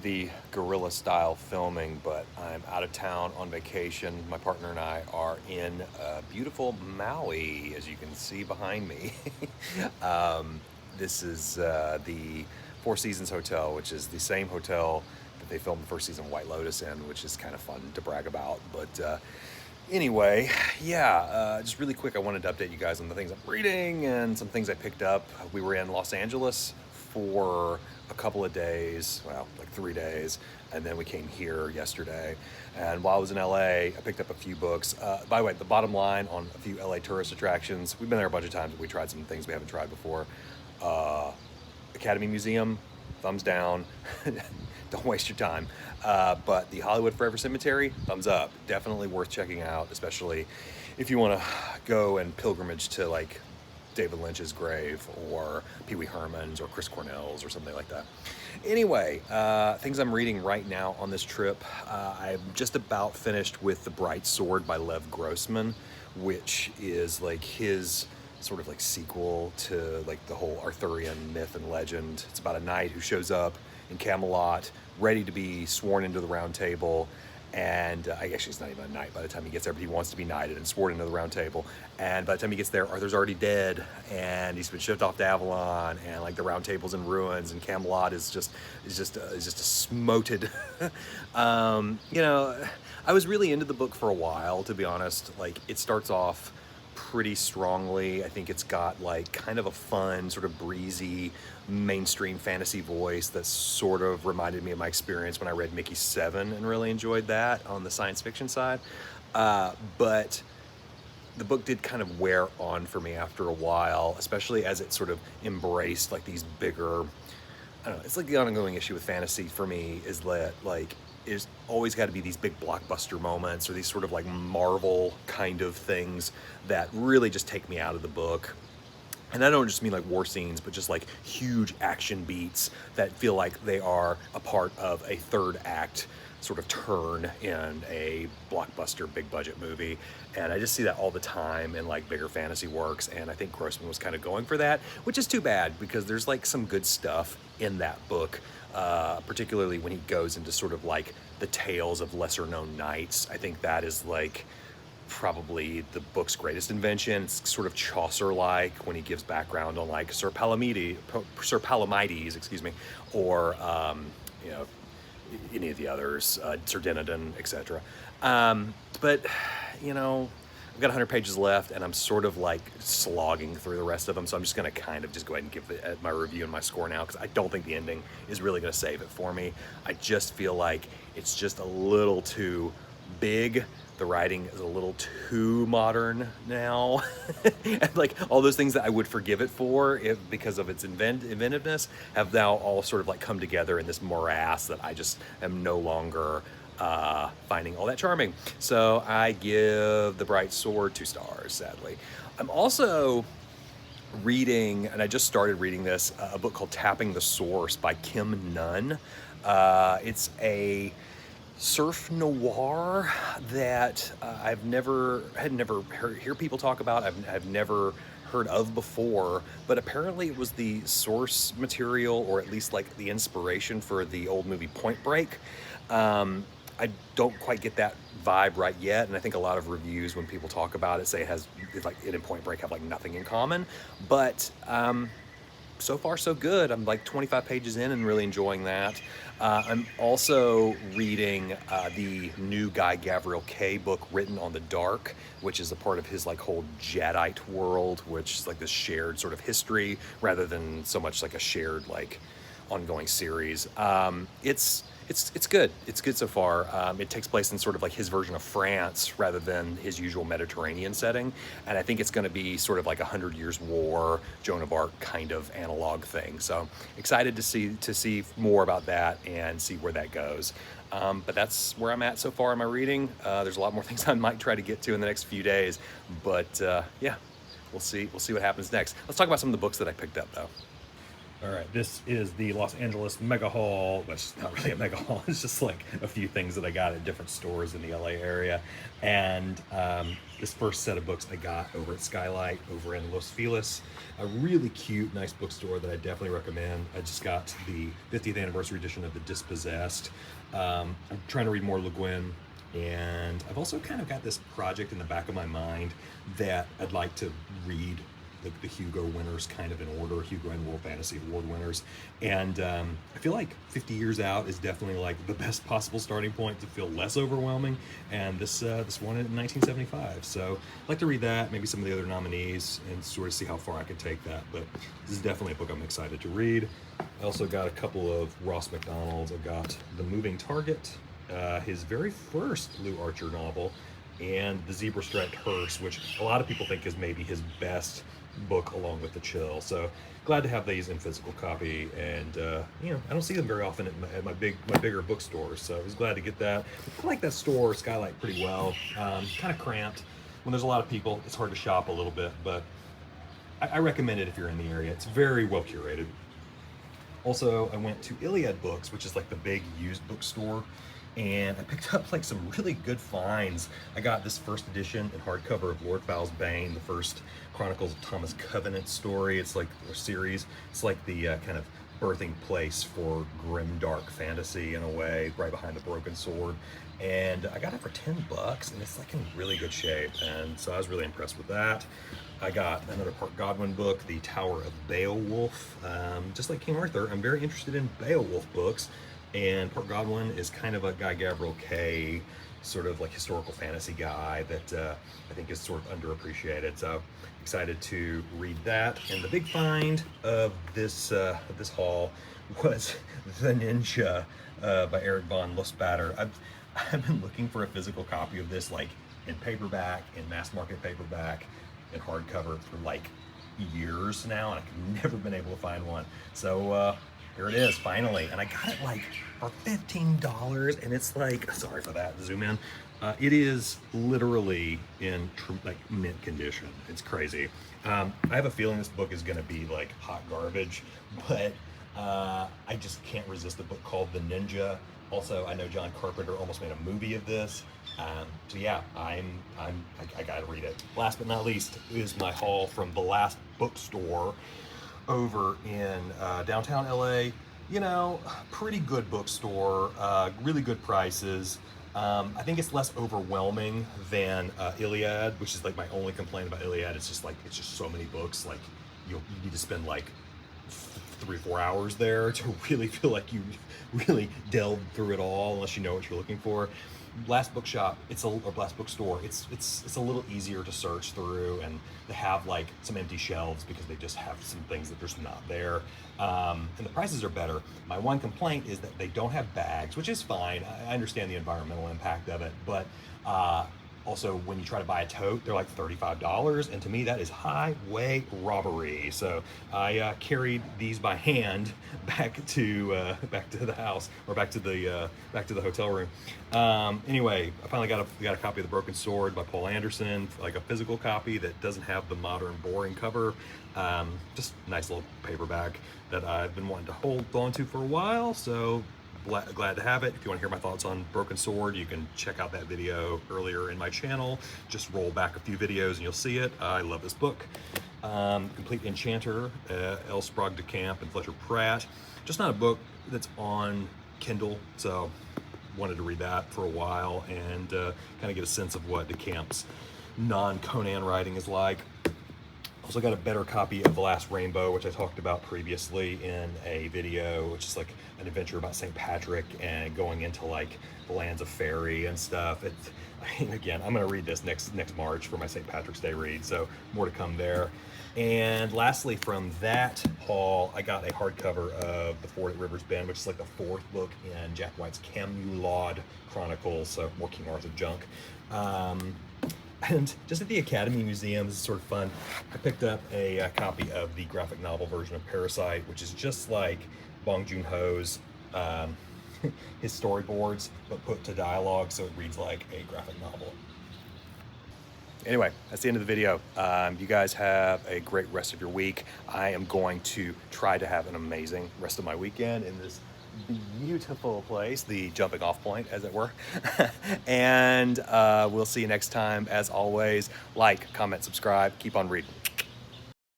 The guerrilla style filming, but I'm out of town on vacation. My partner and I are in beautiful Maui, as you can see behind me. um, this is the Four Seasons Hotel, which is the same hotel that they filmed the first season of White Lotus in, which is kind of fun to brag about. But anyway, yeah, just really quick, I wanted to update you guys on the things I'm reading and some things I picked up. We were in Los Angeles for a couple of days, well, like 3 days, and then we came here yesterday. And while I was in LA, I picked up a few books. By the way, the bottom line on a few LA tourist attractions, we've been there a bunch of times, but we tried some things we haven't tried before. Uh, Academy Museum, thumbs down. Don't waste your time. But the Hollywood Forever Cemetery, thumbs up. Definitely worth checking out, especially if you want to go and pilgrimage to like David Lynch's grave or Pee Wee Herman's or Chris Cornell's or something like that. Anyway, things I'm reading right now on this trip. I'm just about finished with The Bright Sword by Lev Grossman, which is like his sort of like sequel to like the whole Arthurian myth and legend. It's about a knight who shows up in Camelot, ready to be sworn into the Round Table. And actually, he's not even a knight by the time he gets there, but he wants to be knighted and sworn into the Round Table. And by the time he gets there, Arthur's already dead, and he's been shipped off to Avalon, and like the Round Table's in ruins, and Camelot is just a smoted. I was really into the book for a while, to be honest. Like, it starts off pretty strongly. I think it's got like kind of a fun, sort of breezy, mainstream fantasy voice that sort of reminded me of my experience when I read Mickey 7 and really enjoyed that on the science fiction side. But the book did kind of wear on for me after a while, especially as it sort of embraced like these bigger, I don't know, it's like the ongoing issue with fantasy for me is that like there's always got to be these big blockbuster moments or these sort of like Marvel kind of things that really just take me out of the book. And I don't just mean like war scenes, but just like huge action beats that feel like they are a part of a third act sort of turn in a blockbuster big budget movie. And I just see that all the time in like bigger fantasy works. And I think Grossman was kind of going for that, which is too bad because there's like some good stuff in that book, particularly when he goes into sort of like the tales of lesser known knights. I think that is like probably the book's greatest invention. It's sort of Chaucer-like when he gives background on like Sir Palomides, excuse me, or you know, any of the others, Sir Dinadan, etc. But you know, I've got 100 pages left, and I'm sort of like slogging through the rest of them. So I'm just going to kind of just go ahead and give it my review and my score now, because I don't think the ending is really going to save it for me. I just feel like it's just a little too big. The writing is a little too modern now. And like all those things that I would forgive it for because of its inventiveness have now all sort of like come together in this morass that I just am no longer finding all that charming. So I give The Bright Sword 2 stars, sadly. I'm also reading, and I just started reading this, a book called Tapping the Source by Kim Nunn. It's a surf noir that I've never hear people talk about. I've never heard of before, but apparently it was the source material, or at least like the inspiration for the old movie Point Break. I don't quite get that vibe right yet, and I think a lot of reviews when people talk about it say it and Point Break have like nothing in common, but so far so good. I'm like 25 pages in and really enjoying that. I'm also reading the new Guy Gavriel Kay book, Written on the Dark, which is a part of his like whole Jadeite world, which is like this shared sort of history rather than so much like a shared like ongoing series. It's good. It's good so far. It takes place in sort of like his version of France rather than his usual Mediterranean setting, and I think it's going to be sort of like 100 Years' War, Joan of Arc kind of analog thing. So excited to see more about that and see where that goes. But that's where I'm at so far in my reading. There's a lot more things I might try to get to in the next few days, but yeah, we'll see what happens next. Let's talk about some of the books that I picked up though. All right, this is the Los Angeles Mega Haul, which is not really a mega haul. It's just like a few things that I got at different stores in the LA area. And this first set of books I got over at Skylight over in Los Feliz, a really cute, nice bookstore that I definitely recommend. I just got the 50th anniversary edition of The Dispossessed. I'm trying to read more Le Guin, and I've also kind of got this project in the back of my mind that I'd like to read the Hugo winners kind of in order, Hugo and World Fantasy Award winners. And I feel like 50 years out is definitely like the best possible starting point to feel less overwhelming. And this won it in 1975. So I'd like to read that, maybe some of the other nominees, and sort of see how far I can take that. But this is definitely a book I'm excited to read. I also got a couple of Ross McDonald's. I got The Moving Target, his very first Lou Archer novel, and The Zebra Striped Hearse, which a lot of people think is maybe his best book along with The Chill. So glad to have these in physical copy, and you know, I don't see them very often at my bigger bookstores, so I was glad to get that. I like that store, Skylight, pretty well. Kind of cramped. When there's a lot of people, it's hard to shop a little bit, but I recommend it if you're in the area. It's very well curated. Also, I went to Iliad Books, which is like the big used bookstore, and I picked up like some really good finds. I got this first edition in hardcover of Lord Fowl's Bane, the first Chronicles of Thomas Covenant story. It's like a series. It's like the kind of birthing place for grim, dark fantasy in a way, right behind the Broken Sword. And I got it for $10, and it's like in really good shape. And so I was really impressed with that. I got another Park Godwin book, The Tower of Beowulf. Just like King Arthur, I'm very interested in Beowulf books. And Park Godwin is kind of a Guy Gabriel Kay sort of like historical fantasy guy that I think is sort of underappreciated. So excited to read that. And the big find of this haul was The Ninja by Eric von Lustbader. I've been looking for a physical copy of this, like in paperback, in mass market paperback, in hardcover for like years now, and I've never been able to find one. So here it is, finally, and I got it like for $15, and it's like, sorry for that, zoom in. It is literally in like mint condition. It's crazy. I have a feeling this book is going to be like hot garbage, but I just can't resist a book called The Ninja. Also, I know John Carpenter almost made a movie of this. So yeah, I gotta read it. Last but not least is my haul from the last bookstore over in downtown LA. You know, pretty good bookstore, really good prices. I think it's less overwhelming than Iliad, which is like my only complaint about Iliad. It's just so many books. Like you need to spend like 3 or 4 hours there to really feel like you really delved through it all, unless you know what you're looking for. Last bookshop, last bookstore, it's a little easier to search through, and they have like some empty shelves because they just have some things that there's not there, and the prices are better. My one complaint is that they don't have bags, which is fine. I understand the environmental impact of it, but also, when you try to buy a tote, they're like $35, and to me that is highway robbery. So I carried these by hand back to the house, or back to the hotel room. Anyway, I finally got a copy of The Broken Sword by Paul Anderson, like a physical copy that doesn't have the modern boring cover. Just a nice little paperback that I've been wanting to hold on to for a while. So glad to have it. If you want to hear my thoughts on Broken Sword, you can check out that video earlier in my channel. Just roll back a few videos and you'll see it. I love this book. Complete Enchanter, L. Sprague de Camp and Fletcher Pratt. Just not a book that's on Kindle, so wanted to read that for a while and kind of get a sense of what de Camp's non-Conan writing is like. Also got a better copy of The Last Rainbow, which I talked about previously in a video, which is like an adventure about St. Patrick and going into like the lands of fairy and stuff. Again, I'm going to read this next March for my St. Patrick's Day read, so more to come there. And lastly, from that haul, I got a hardcover of The Ford at River's Bend, which is like the 4th book in Jack White's Camelot Chronicles, so more King Arthur junk. And just at the Academy Museum, this is sort of fun, I picked up a copy of the graphic novel version of Parasite, which is just like Bong Joon-ho's his storyboards, but put to dialogue, so it reads like a graphic novel. Anyway, that's the end of the video. You guys have a great rest of your week. I am going to try to have an amazing rest of my weekend in this beautiful place, the jumping off point, as it were. And we'll see you next time. As always, like, comment, subscribe, keep on reading.